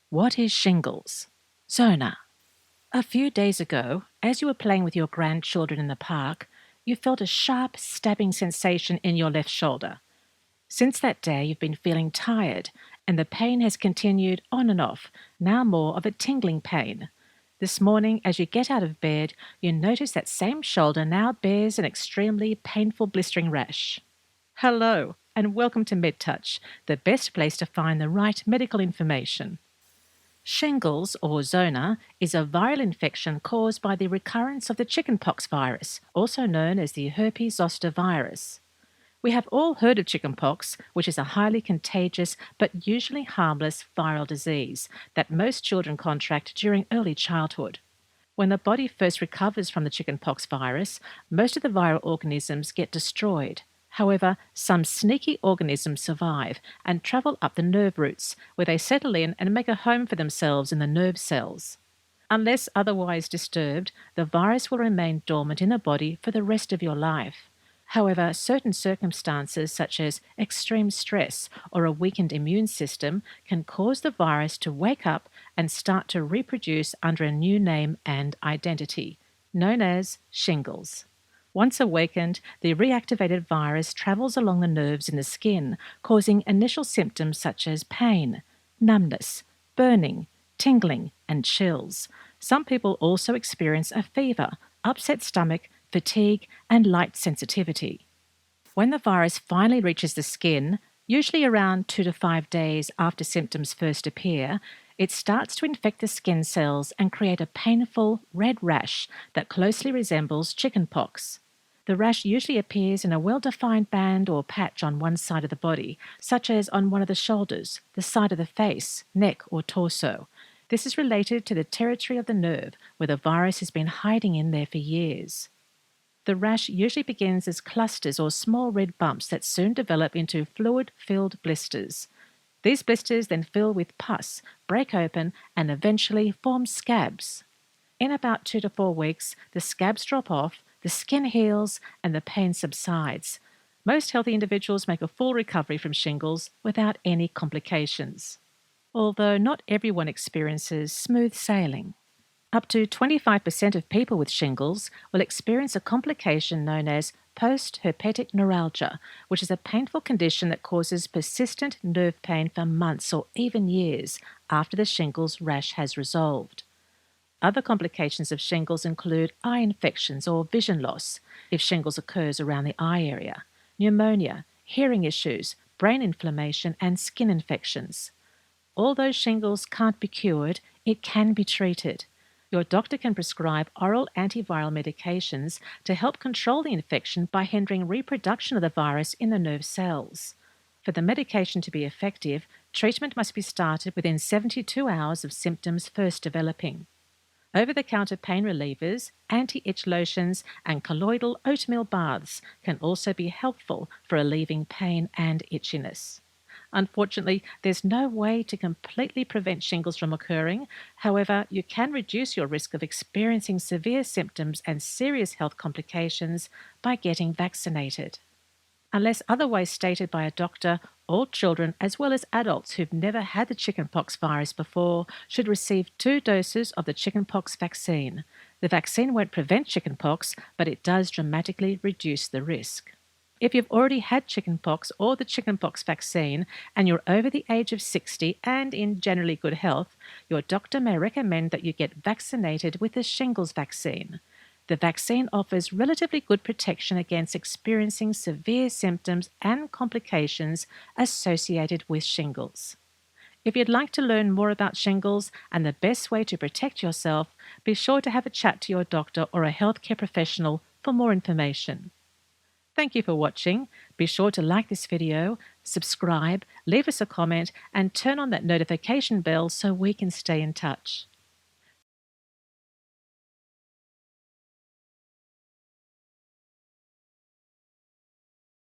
What is shingles? Zona. A few days ago, as you were playing with your grandchildren in the park, you felt a sharp stabbing sensation in your left shoulder. Since that day, you've been feeling tired, and the pain has continued on and off, now more of a tingling pain. This morning, as you get out of bed, you notice that same shoulder now bears an extremely painful blistering rash. Hello, and welcome to Medtuch, the best place to find the right medical information. Shingles, or zona, is a viral infection caused by the recurrence of the chickenpox virus, also known as the herpes zoster virus. We have all heard of chickenpox, which is a highly contagious but usually harmless viral disease that most children contract during early childhood. When the body first recovers from the chickenpox virus, most of the viral organisms get destroyed. However, some sneaky organisms survive and travel up the nerve roots, where they settle in and make a home for themselves in the nerve cells. Unless otherwise disturbed, the virus will remain dormant in the body for the rest of your life. However, certain circumstances such as extreme stress or a weakened immune system can cause the virus to wake up and start to reproduce under a new name and identity, known as shingles. Once awakened, the reactivated virus travels along the nerves in the skin, causing initial symptoms such as pain, numbness, burning, tingling, and chills. Some people also experience a fever, upset stomach, fatigue, and light sensitivity. When the virus finally reaches the skin, usually around 2 to 5 days after symptoms first appear, it starts to infect the skin cells and create a painful red rash that closely resembles chickenpox. The rash usually appears in a well-defined band or patch on one side of the body, such as on one of the shoulders, the side of the face, neck, or torso. This is related to the territory of the nerve, where the virus has been hiding in there for years. The rash usually begins as clusters or small red bumps that soon develop into fluid-filled blisters. These blisters then fill with pus, break open, and eventually form scabs. In about 2 to 4 weeks, the scabs drop off, the skin heals, and the pain subsides. Most healthy individuals make a full recovery from shingles without any complications. Although not everyone experiences smooth sailing. Up to 25% of people with shingles will experience a complication known as post-herpetic neuralgia, which is a painful condition that causes persistent nerve pain for months or even years after the shingles rash has resolved. Other complications of shingles include eye infections or vision loss, if shingles occurs around the eye area, pneumonia, hearing issues, brain inflammation, and skin infections. Although shingles can't be cured, it can be treated. Your doctor can prescribe oral antiviral medications to help control the infection by hindering reproduction of the virus in the nerve cells. For the medication to be effective, treatment must be started within 72 hours of symptoms first developing. Over-the-counter pain relievers, anti-itch lotions, and colloidal oatmeal baths can also be helpful for relieving pain and itchiness. Unfortunately, there's no way to completely prevent shingles from occurring. However, you can reduce your risk of experiencing severe symptoms and serious health complications by getting vaccinated. Unless otherwise stated by a doctor, all children as well as adults who've never had the chickenpox virus before should receive 2 doses of the chickenpox vaccine. The vaccine won't prevent chickenpox, but it does dramatically reduce the risk. If you've already had chickenpox or the chickenpox vaccine and you're over the age of 60 and in generally good health, your doctor may recommend that you get vaccinated with the shingles vaccine. The vaccine offers relatively good protection against experiencing severe symptoms and complications associated with shingles. If you'd like to learn more about shingles and the best way to protect yourself, be sure to have a chat to your doctor or a healthcare professional for more information. Thank you for watching. Be sure to like this video, subscribe, leave us a comment, and turn on that notification bell so we can stay in touch.